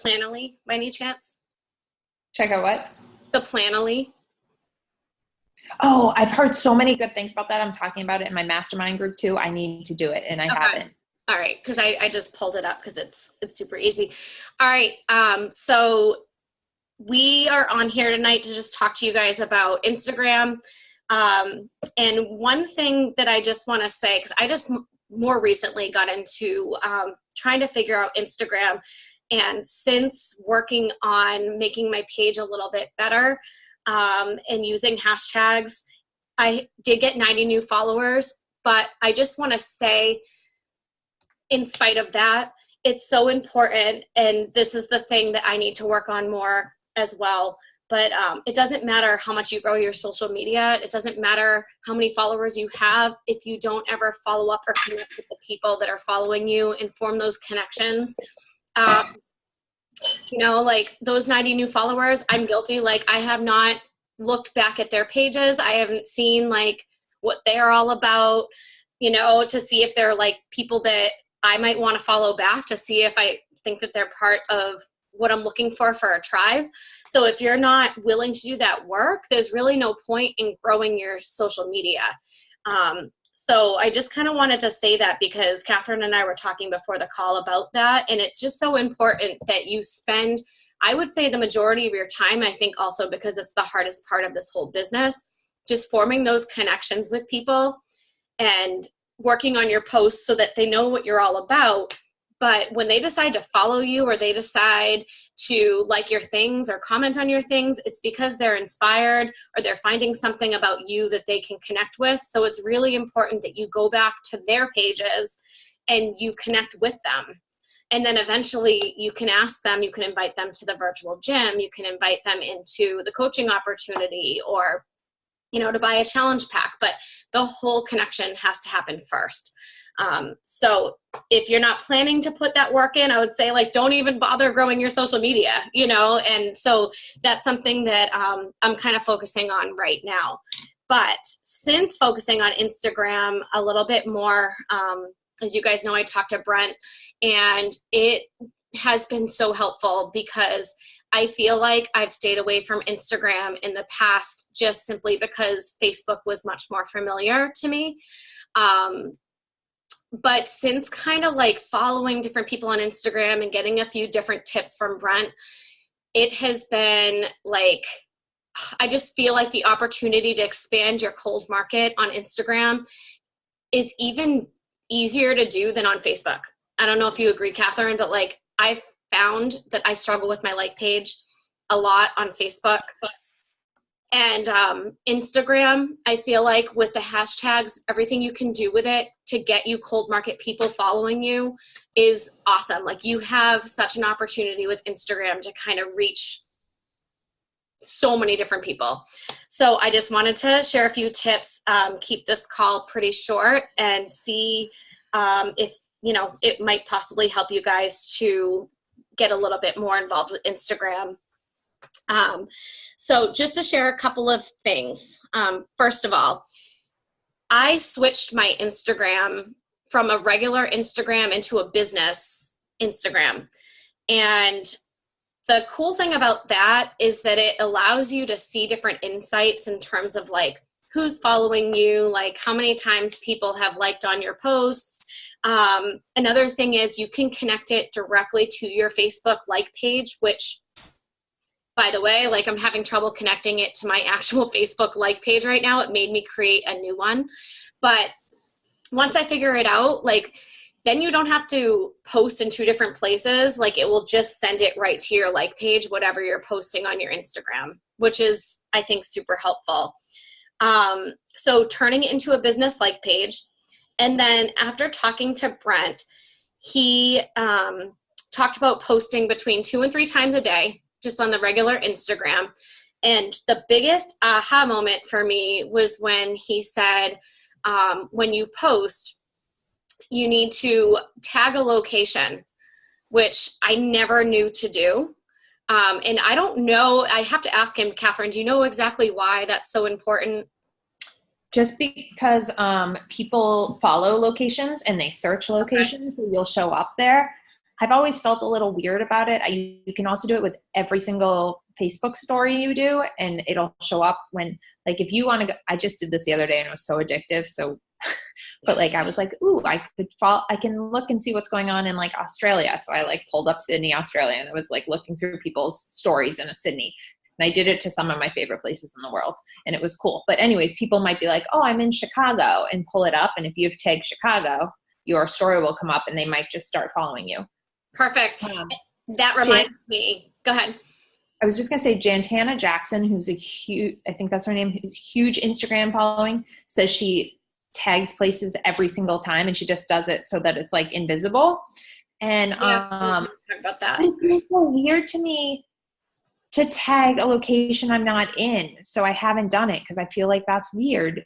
Planoly by any chance? Check out what? The Planoly. Oh, I've heard so many good things about that. I'm talking about it in my mastermind group too. I need to do it, and I haven't. All right, because I just pulled it up because it's super easy. All right, so we are on here tonight to just talk to you guys about Instagram. And one thing that I just want to say, because I just more recently got into trying to figure out Instagram, and since working on making my page a little bit better and using hashtags, I did get 90 new followers, but I just want to say, in spite of that, it's so important, and this is the thing that I need to work on more as well. But it doesn't matter how much you grow your social media. It doesn't matter how many followers you have if you don't ever follow up or connect with the people that are following you and form those connections. Like those 90 new followers, I'm guilty. Like, I have not looked back at their pages. I haven't seen like what they're all about, to see if they're like people that I might want to follow back, to see if I think that they're part of what I'm looking for a tribe. So if you're not willing to do that work, there's really no point in growing your social media. So I just kind of wanted to say that, because Catherine and I were talking before the call about that. And it's just so important that you spend, I would say, the majority of your time, I think also because it's the hardest part of this whole business, just forming those connections with people and working on your posts so that they know what you're all about. But when they decide to follow you, or they decide to like your things or comment on your things, it's because they're inspired or they're finding something about you that they can connect with. So it's really important that you go back to their pages and you connect with them. And then eventually you can ask them, you can invite them to the virtual gym, you can invite them into the coaching opportunity, or to buy a challenge pack, but the whole connection has to happen first. So if you're not planning to put that work in, I would say, like, don't even bother growing your social media, and so that's something that I'm kind of focusing on right now. But since focusing on Instagram a little bit more, as you guys know, I talked to Brent, and it has been so helpful, because I feel like I've stayed away from Instagram in the past just simply because Facebook was much more familiar to me. But since kind of like following different people on Instagram and getting a few different tips from Brent, it has been like, I just feel like the opportunity to expand your cold market on Instagram is even easier to do than on Facebook. I don't know if you agree, Catherine, but like, I found that I struggle with my like page a lot on Facebook. And Instagram, I feel like with the hashtags, everything you can do with it to get you cold market people following you is awesome. Like, you have such an opportunity with Instagram to kind of reach so many different people. So I just wanted to share a few tips, keep this call pretty short, and see if, it might possibly help you guys to get a little bit more involved with Instagram. So just to share a couple of things. First of all, I switched my Instagram from a regular Instagram into a business Instagram. And the cool thing about that is that it allows you to see different insights in terms of like who's following you, like how many times people have liked on your posts. Another thing is you can connect it directly to your Facebook like page, which, by the way, like, I'm having trouble connecting it to my actual Facebook like page right now. It made me create a new one. But once I figure it out, like, then you don't have to post in two different places. Like, it will just send it right to your like page, whatever you're posting on your Instagram, which is, I think, super helpful. So turning it into a business like page. And then after talking to Brent, he talked about posting between 2 and 3 times a day, just on the regular Instagram. And the biggest aha moment for me was when he said, when you post, you need to tag a location, which I never knew to do. And I don't know, I have to ask him, Catherine, do you know exactly why that's so important? Just because people follow locations and they search locations, so you'll show up there. I've always felt a little weird about it. You can also do it with every single Facebook story you do, and it'll show up when, like, if you want to go, I just did this the other day and it was so addictive. So, but like, I was like, ooh, I can look and see what's going on in like Australia. So I like pulled up Sydney, Australia, and I was like looking through people's stories in Sydney. And I did it to some of my favorite places in the world, and it was cool. But anyways, people might be like, oh, I'm in Chicago, and pull it up. And if you've tagged Chicago, your story will come up and they might just start following you. Perfect. That reminds me. Go ahead. I was just going to say, Jantana Jackson, who's a huge, I think that's her name, is huge Instagram following, says she tags places every single time, and she just does it so that it's like invisible. And talk about that. It's so weird to me to tag a location I'm not in. So I haven't done it because I feel like that's weird.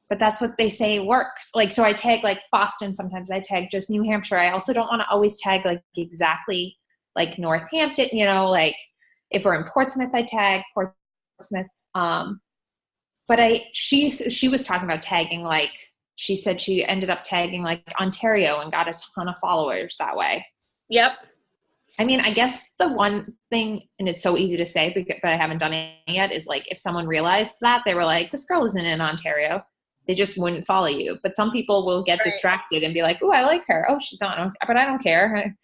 But that's what they say works. Like, so I tag like Boston. Sometimes I tag just New Hampshire. I also don't want to always tag like exactly like Northampton, you know, like if we're in Portsmouth, I tag Portsmouth. But she was talking about tagging, like she said she ended up tagging like Ontario and got a ton of followers that way. Yep. I mean, I guess the one thing, and it's so easy to say, but I haven't done it yet, is like if someone realized that, they were like, this girl isn't in Ontario, they just wouldn't follow you. But some people will get distracted and be like, oh, I like her. Oh, she's not, but I don't care.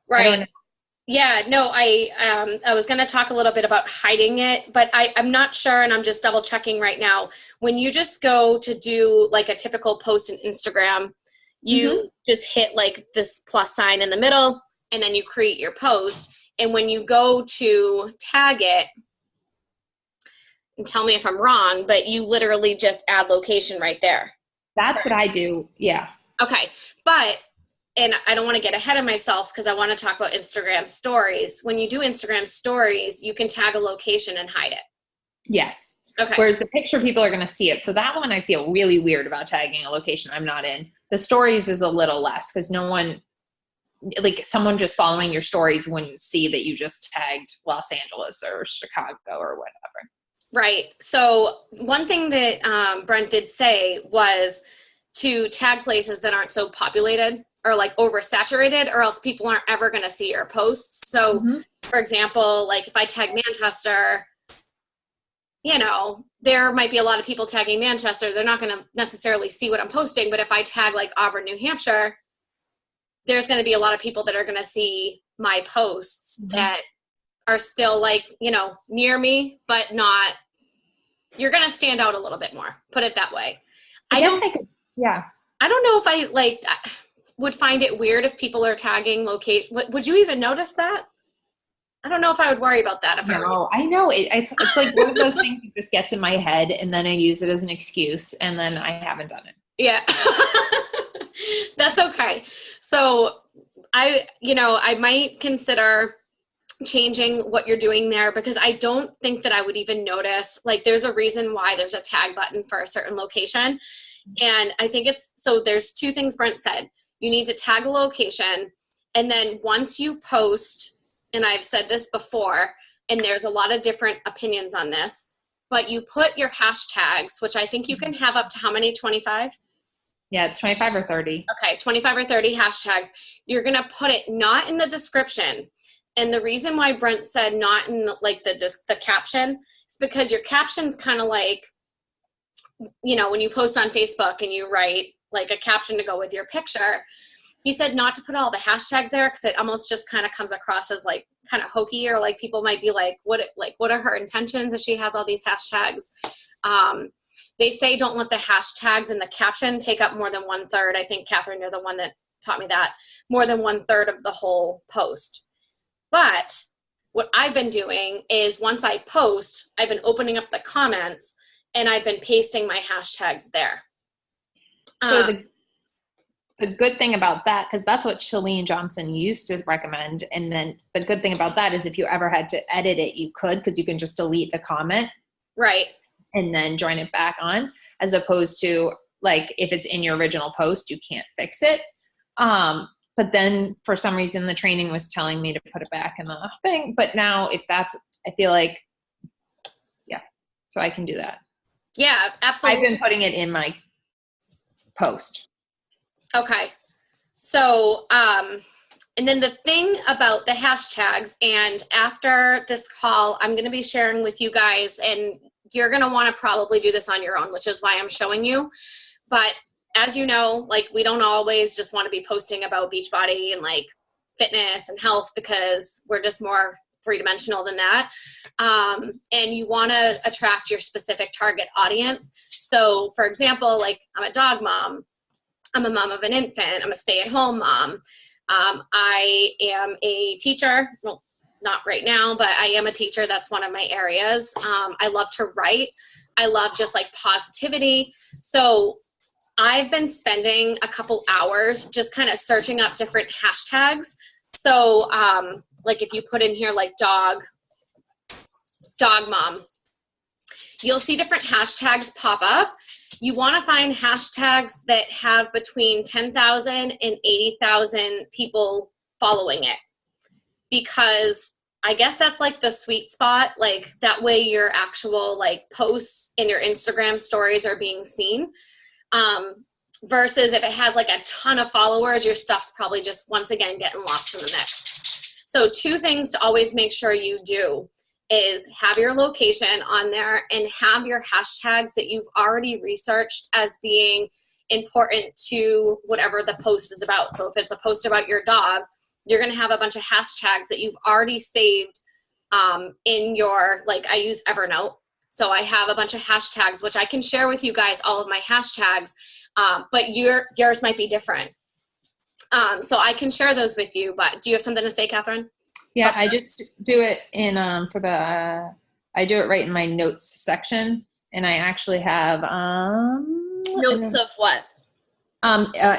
Right. Yeah, no, I was going to talk a little bit about hiding it, but I'm not sure, and I'm just double checking right now. When you just go to do like a typical post in Instagram, you just hit like this plus sign in the middle, and then you create your post. And when you go to tag it, and tell me if I'm wrong, but you literally just add location right there. That's what I do. Yeah. Okay. But, and I don't want to get ahead of myself because I want to talk about Instagram stories. When you do Instagram stories, you can tag a location and hide it. Yes. Okay. Whereas the picture, people are going to see it. So that one I feel really weird about tagging a location I'm not in. The stories is a little less because no one, like someone just following your stories wouldn't see that you just tagged Los Angeles or Chicago or whatever. Right. So one thing that Brent did say was to tag places that aren't so populated or like oversaturated, or else people aren't ever going to see your posts. So for example, like if I tag Manchester, you know, there might be a lot of people tagging Manchester. They're not going to necessarily see what I'm posting. But if I tag like Auburn, New Hampshire, there's going to be a lot of people that are going to see my posts that are still like, you know, near me, but not, you're going to stand out a little bit more, put it that way. I guess I could, yeah. I don't know if I like would find it weird if people are tagging location. Would you even notice that? I don't know if I would worry about that. I know it's like one of those things that just gets in my head and then I use it as an excuse and then I haven't done it. Yeah. That's okay. So I might consider changing what you're doing there because I don't think that I would even notice. Like there's a reason why there's a tag button for a certain location. And I think so there's two things Brent said. You need to tag a location. And then once you post, and I've said this before, and there's a lot of different opinions on this, but you put your hashtags, which I think you can have up to how many, 25? Yeah, it's 25 or 30. Okay, 25 or 30 hashtags. You're going to put it not in the description. And the reason why Brent said not in the caption is because your caption's kind of like, you know, when you post on Facebook and you write like a caption to go with your picture, he said not to put all the hashtags there because it almost just kind of comes across as like kind of hokey, or like people might be like, what are her intentions if she has all these hashtags? They say don't let the hashtags in the caption take up more than 1/3. I think, Catherine, you're the one that taught me that. More than 1/3 of the whole post. But what I've been doing is once I post, I've been opening up the comments and I've been pasting my hashtags there. So the good thing about that, because that's what Chalene Johnson used to recommend, and then the good thing about that is if you ever had to edit it, you could, because you can just delete the comment. Right. And then join it back on, as opposed to like if it's in your original post, you can't fix it. But then for some reason the training was telling me to put it back in the thing. But now if that's, I feel like, yeah, so I can do that. Yeah, absolutely. I've been putting it in my post. Okay. So And then the thing about the hashtags, and after this call, I'm going to be sharing with you guys, and you're going to want to probably do this on your own, which is why I'm showing you. But as you know, like, we don't always just want to be posting about Beachbody and like fitness and health, because we're just more three-dimensional than that. And you want to attract your specific target audience. So for example, like, I'm a dog mom, I'm a mom of an infant, I'm a stay-at-home mom. I am a teacher. Well, not right now, but I am a teacher. That's one of my areas. I love to write. I love just like positivity. So I've been spending a couple hours just kind of searching up different hashtags. So like, if you put in here like dog mom, you'll see different hashtags pop up. You want to find hashtags that have between 10,000 and 80,000 people following it, because I guess that's like the sweet spot. Like, that way your actual like posts in your Instagram stories are being seen. Versus if it has like a ton of followers, your stuff's probably just, once again, getting lost in the mix. So 2 things to always make sure you do is have your location on there and have your hashtags that you've already researched as being important to whatever the post is about. So if it's a post about your dog, you're going to have a bunch of hashtags that you've already saved in your, like, I use Evernote. So I have a bunch of hashtags, which I can share with you guys, all of my hashtags, but yours might be different. So I can share those with you, but do you have something to say, Catherine? Yeah, I just do it in I do it right in my notes section, and I actually have Notes of what?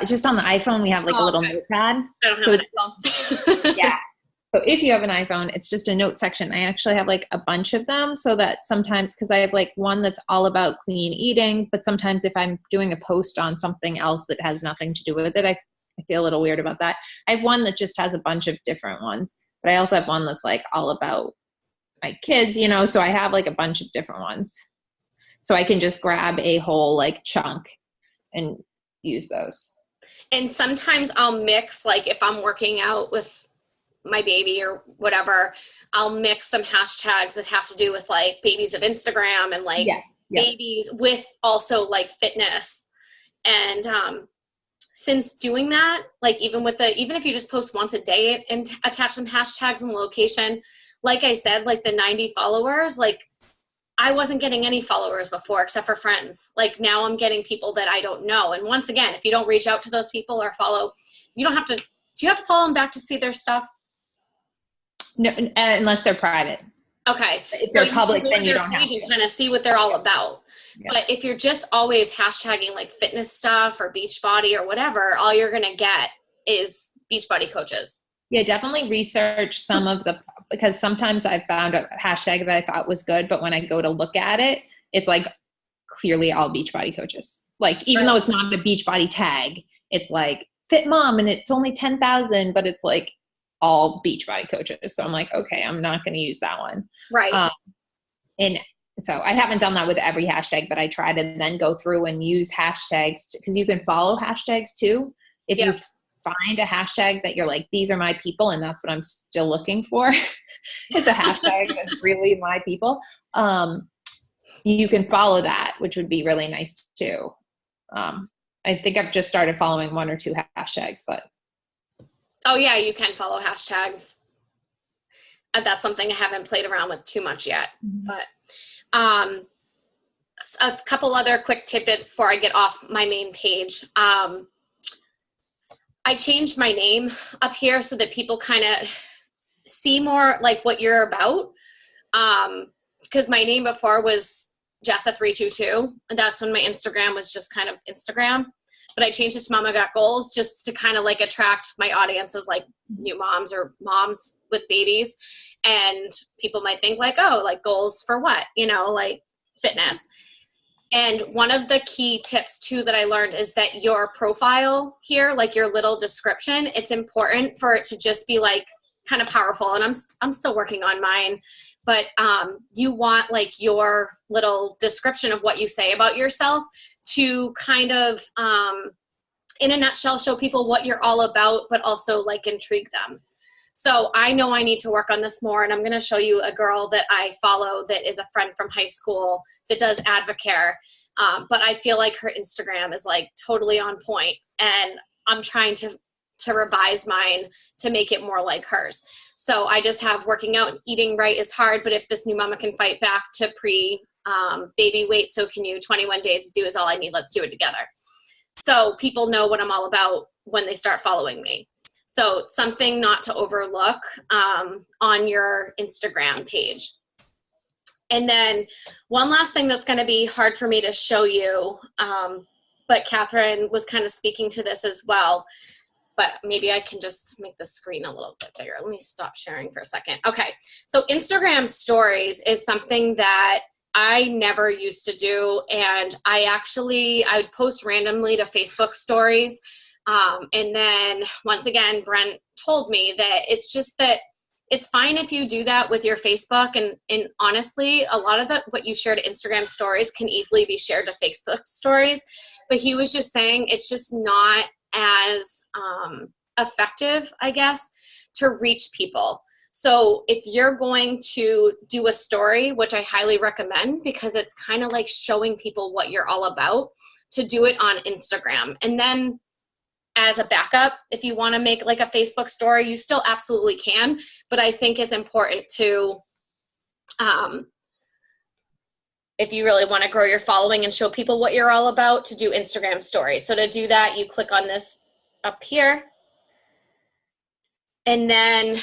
Just on the iPhone we have like a little notepad. I don't have an iPhone. Yeah. So if you have an iPhone, it's just a note section. I actually have like a bunch of them, so that sometimes, because I have like one that's all about clean eating, but sometimes if I'm doing a post on something else that has nothing to do with it, I feel a little weird about that. I have one that just has a bunch of different ones. But I also have one that's like all about my kids, you know, so I have like a bunch of different ones. So I can just grab a whole like chunk and use those. And sometimes I'll mix, like if I'm working out with my baby or whatever, I'll mix some hashtags that have to do with like babies of Instagram and like babies with also like fitness. And since doing that, like even if you just post once a day and attach some hashtags and location, like I said, like the 90 followers, like I wasn't getting any followers before except for friends. Like now I'm getting people that I don't know. And once again, if you don't reach out to those people or follow, you don't have to, do you have to follow them back to see their stuff? No, unless they're private. Okay. If they're public, then you don't have to. And kind of see what they're all about. Yeah. But if you're just always hashtagging like fitness stuff or Beachbody or whatever, all you're going to get is Beachbody coaches. Yeah, definitely research some of because sometimes I've found a hashtag that I thought was good, but when I go to look at it, it's like clearly all Beachbody coaches. Like, even though it's not a Beachbody tag, it's like fit mom and it's only 10,000, but it's like all Beachbody coaches. So I'm like, okay, I'm not going to use that one. Right. And so I haven't done that with every hashtag, but I try to then go through and use hashtags because you can follow hashtags too. If you find a hashtag that you're like, these are my people, and that's what I'm still looking for, is a hashtag that's really my people. You can follow that, which would be really nice too. I think I've just started following 1 or 2 hashtags, but. Oh yeah, you can follow hashtags. That's something I haven't played around with too much yet, but a couple other quick tidbits before I get off my main page. I changed my name up here so that people kind of see more like what you're about. Because my name before was Jessa322. And that's when my Instagram was just kind of Instagram. But I changed it to Mama Got Goals just to kind of like attract my audience as like new moms or moms with babies. And people might think like, oh, like goals for what? You know, like fitness. And one of the key tips too that I learned is that your profile here, like your little description, it's important for it to just be like kind of powerful. And I'm still working on mine, but you want like your little description of what you say about yourself to kind of in a nutshell, show people what you're all about, but also like intrigue them. So I know I need to work on this more, and I'm going to show you a girl that I follow that is a friend from high school that does Advocare. But I feel like her Instagram is like totally on point, and I'm trying to revise mine to make it more like hers. So I just have working out and eating right is hard, but if this new mama can fight back to baby weight, so can you. 21 days to do is all I need. Let's do it together. So people know what I'm all about when they start following me. So something not to overlook on your Instagram page. And then one last thing that's going to be hard for me to show you, but Catherine was kind of speaking to this as well, but maybe I can just make the screen a little bit bigger. Let me stop sharing for a second. Okay, so Instagram stories is something that I never used to do, and I would post randomly to Facebook stories, and then once again, Brent told me that it's just that it's fine if you do that with your Facebook, and honestly, a lot of what you share to Instagram stories can easily be shared to Facebook stories, but he was just saying it's just not as effective, I guess, to reach people. So if you're going to do a story, which I highly recommend because it's kind of like showing people what you're all about, to do it on Instagram. And then as a backup, if you want to make like a Facebook story, you still absolutely can. But I think it's important to, if you really want to grow your following and show people what you're all about, to do Instagram stories. So to do that, you click on this up here. And then,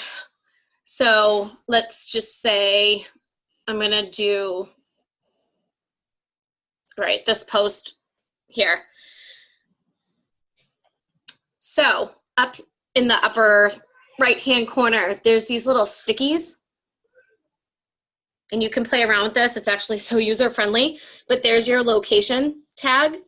so let's just say I'm going to do, right, this post here. So up in the upper right-hand corner, there's these little stickies. And you can play around with this. It's actually so user-friendly. But there's your location tag.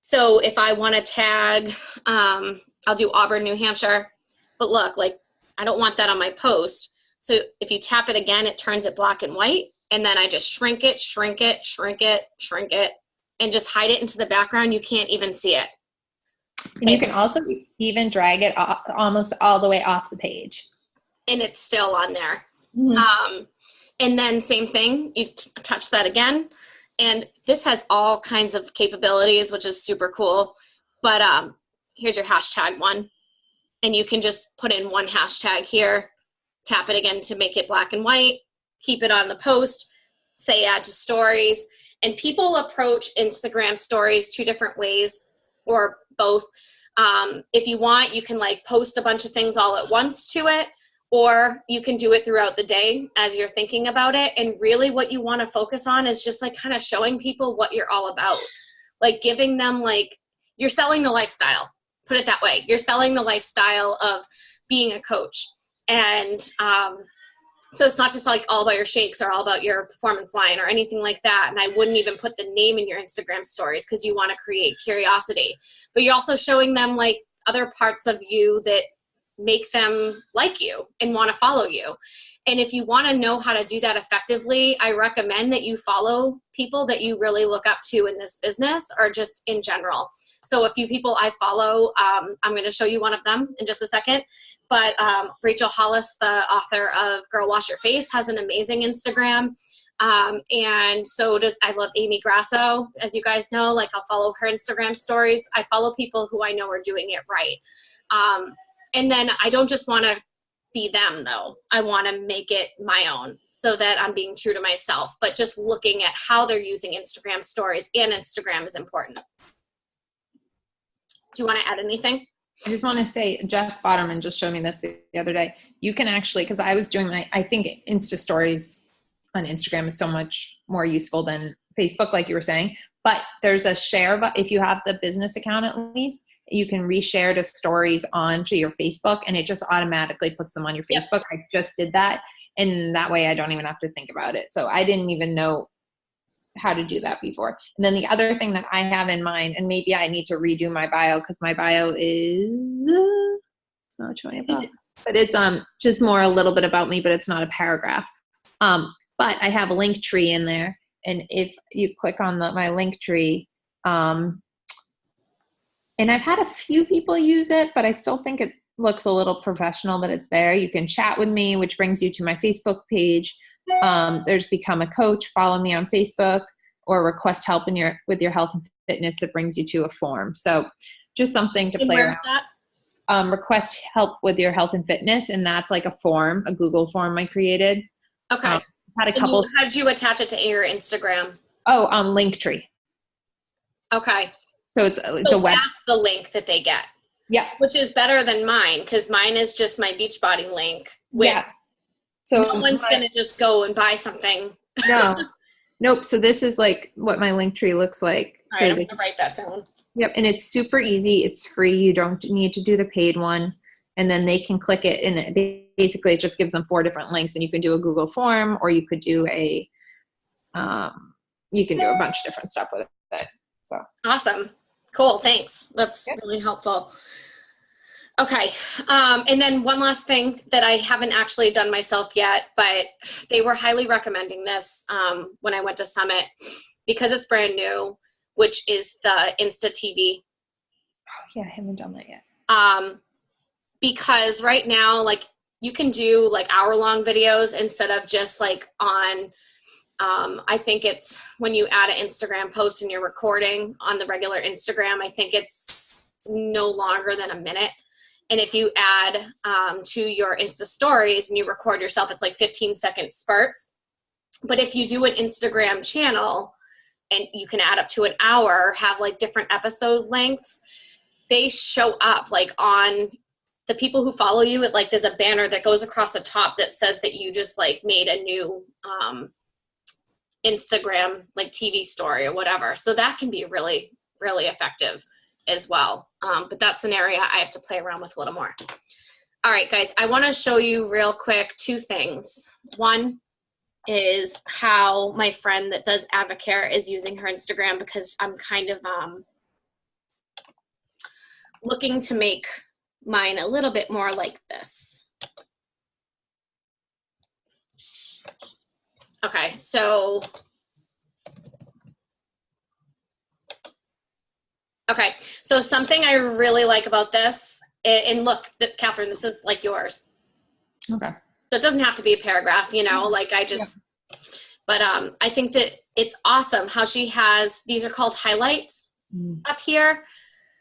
So if I want to tag, I'll do Auburn, New Hampshire. But look, like, I don't want that on my post. So if you tap it again, it turns it black and white. And then I just shrink it, shrink it, shrink it, shrink it, and just hide it into the background. You can't even see it. And you can also even drag it almost all the way off the page. And it's still on there. Mm-hmm. And then same thing, you touch that again. And this has all kinds of capabilities, which is super cool. But here's your hashtag one. And you can just put in one hashtag here, tap it again to make it black and white, keep it on the post, say add to stories. And people approach Instagram stories two different ways, or both. If you want, you can like post a bunch of things all at once to it, or you can do it throughout the day as you're thinking about it. And really what you want to focus on is just like kind of showing people what you're all about. Like giving them, like, you're selling the lifestyle. Put it that way. You're selling the lifestyle of being a coach. And so it's not just like all about your shakes or all about your performance line or anything like that. And I wouldn't even put the name in your Instagram stories because you want to create curiosity. But you're also showing them like other parts of you that make them like you and want to follow you. And if you want to know how to do that effectively, I recommend that you follow people that you really look up to in this business or just in general. So a few people I follow, I'm going to show you one of them in just a second. But Rachel Hollis, the author of Girl Wash Your Face, has an amazing Instagram. And so does, I love Amy Grasso, as you guys know, like I'll follow her Instagram stories. I follow people who I know are doing it right. And then I don't just want to be them though. I want to make it my own so that I'm being true to myself, but just looking at how they're using Instagram stories and Instagram is important. Do you want to add anything? I just want to say, Jess Botterman just showed me this the other day. You can actually, because I was doing I think Insta stories on Instagram is so much more useful than Facebook, like you were saying, but there's a share, but if you have the business account at least, you can reshare the stories onto your Facebook and it just automatically puts them on your Facebook. Yep. I just did that. And that way I don't even have to think about it. So I didn't even know how to do that before. And then the other thing that I have in mind, and maybe I need to redo my bio because my bio is, it's not showing about, but it's just more a little bit about me, but it's not a paragraph. But I have a link tree in there. And if you click on my link tree, And I've had a few people use it, but I still think it looks a little professional that it's there. You can chat with me, which brings you to my Facebook page. There's Become a Coach, follow me on Facebook, or request help with your health and fitness that brings you to a form. So just something to play around. That? Request help with your health and fitness, and that's like a form, a Google form I created. Okay. Had a couple. How did you attach it to your Instagram? Oh, Linktree. Okay. So it's a web. That's the link that they get. Yeah. Which is better than mine, because mine is just my Beachbody link. Yeah. So no one's going to just go and buy something. No. Nope. So this is like what my Linktree looks like. All so right, I'm going to write that down. Yep. And it's super easy. It's free. You don't need to do the paid one. And then they can click it, and basically it just gives them 4 different links, and you can do a Google form, or you could do you can do a bunch of different stuff with it. So awesome. Cool. Thanks. That's really helpful. Okay. And then one last thing that I haven't actually done myself yet, but they were highly recommending this when I went to Summit, because it's brand new, which is the Insta TV. Oh yeah, I haven't done that yet. Because right now, like, you can do like hour-long videos instead of just like on, I think it's when you add an Instagram post and you're recording on the regular Instagram, I think it's no longer than a minute. And if you add to your Insta stories and you record yourself, it's like 15-second spurts. But if you do an Instagram channel and you can add up to an hour, have like different episode lengths, they show up like on the people who follow you. It like there's a banner that goes across the top that says that you just like made a new Instagram like TV story or whatever. So that can be really, really effective as well. But that's an area I have to play around with a little more. All right, guys, I want to show you real quick 2 things. One is how my friend that does Advocare is using her Instagram, because I'm kind of looking to make mine a little bit more like this. Okay, so something I really like about this, and look, Catherine, this is like yours. Okay. So it doesn't have to be a paragraph, you know, like I just, but I think that it's awesome how she has, these are called highlights up here.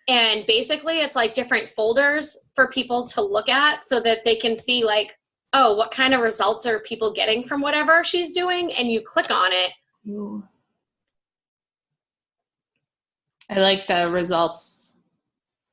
And basically it's like different folders for people to look at so that they can see like, oh, what kind of results are people getting from whatever she's doing? And you click on it. Ooh. I like the results.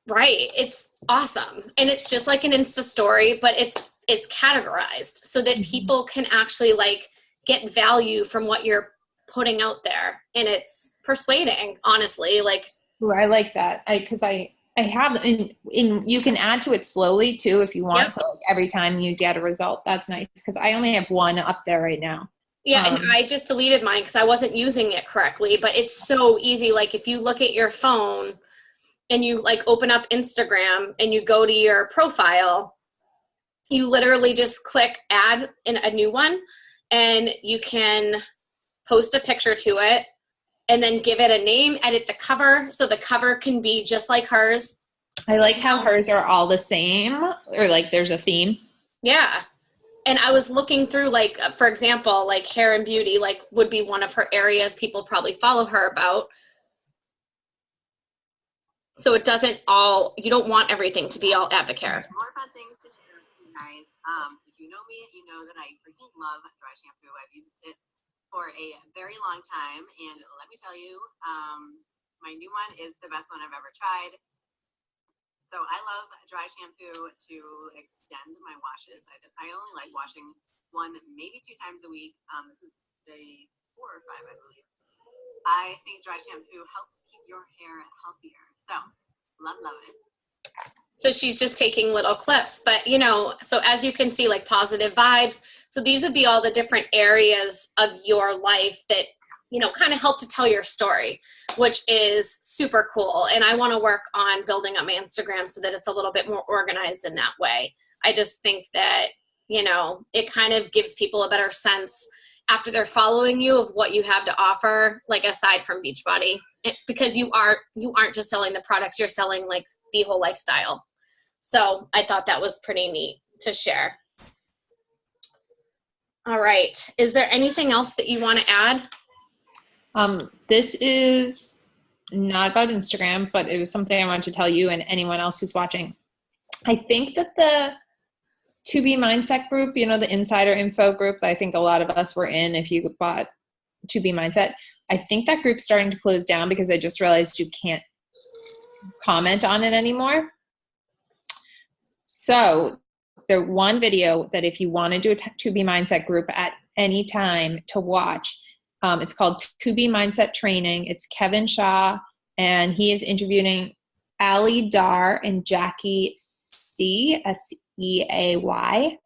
Right. It's awesome. And it's just like an Insta story, but it's categorized so that people can actually like get value from what you're putting out there. And it's persuading, honestly. Like, ooh, I like that. Because I have, and you can add to it slowly too if you want to. Like every time you get a result, that's nice. Because I only have 1 up there right now. Yeah, and I just deleted mine because I wasn't using it correctly. But it's so easy. Like if you look at your phone and you like open up Instagram and you go to your profile, you literally just click add in a new one, and you can post a picture to it and then give it a name, edit the cover so the cover can be just like hers. I like how hers are all the same, or like there's a theme. Yeah. And I was looking through, like, for example, like hair and beauty, like would be one of her areas people probably follow her about. So it doesn't all, you don't want everything to be all Advocare. More fun things to share with you guys. If you know me, you know that I freaking love dry shampoo. I've used it for a very long time. And let me tell you, my new one is the best one I've ever tried. So I love dry shampoo to extend my washes. I only like washing 1, maybe 2 times a week. This is day 4 or 5, I believe. I think dry shampoo helps keep your hair healthier. So love it. So she's just taking little clips, but you know, so as you can see, like positive vibes. So these would be all the different areas of your life that, you know, kind of help to tell your story, which is super cool. And I want to work on building up my Instagram so that it's a little bit more organized in that way. I just think that, you know, it kind of gives people a better sense after they're following you of what you have to offer, like aside from Beachbody. because you aren't just selling the products, you're selling like the whole lifestyle. So I thought that was pretty neat to share. All right. Is there anything else that you want to add? This is not about Instagram, but it was something I wanted to tell you and anyone else who's watching. I think that the To Be Mindset group, you know, the insider info group that I think a lot of us were in if you bought To Be Mindset, I think that group's starting to close down because I just realized you can't comment on it anymore. So the one video that if you want to do a To Be Mindset group at any time to watch, it's called To Be Mindset Training. It's Kevin Shaw, and he is interviewing Ali Dar and Jackie C, S-E-A-Y.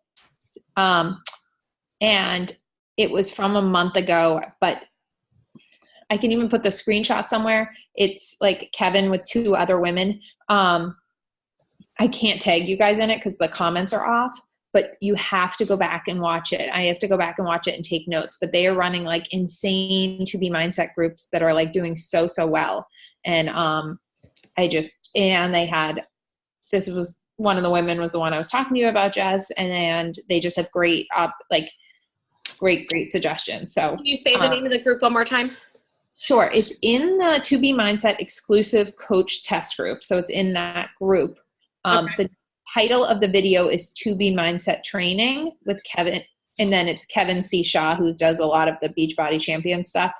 And it was from a month ago, but I can even put the screenshot somewhere. It's like Kevin with 2 other women. I can't tag you guys in it because the comments are off, but you have to go back and watch it. I have to go back and watch it and take notes, but they are running like insane To Be Mindset groups that are like doing so well. And they had, this was one of the women was the one I was talking to you about, Jess, and they just have great suggestions. So can you say the name of the group one more time? Sure. It's in the To Be Mindset exclusive coach test group. So it's in that group. Okay. The title of the video is To Be Mindset Training with Kevin. And then it's Kevin C. Shaw, who does a lot of the Beachbody Champion stuff.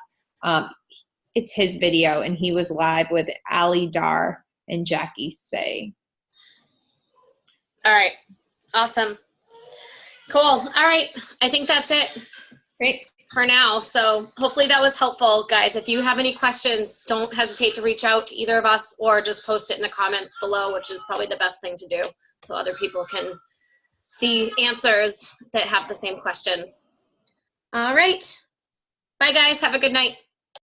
It's his video, and he was live with Ali Dar and Jackie Say. All right. Awesome. Cool. All right. I think that's it. Great. For now. So hopefully that was helpful, guys. If you have any questions, don't hesitate to reach out to either of us or just post it in the comments below, which is probably the best thing to do so other people can see answers that have the same questions. All right. Bye, guys. Have a good night.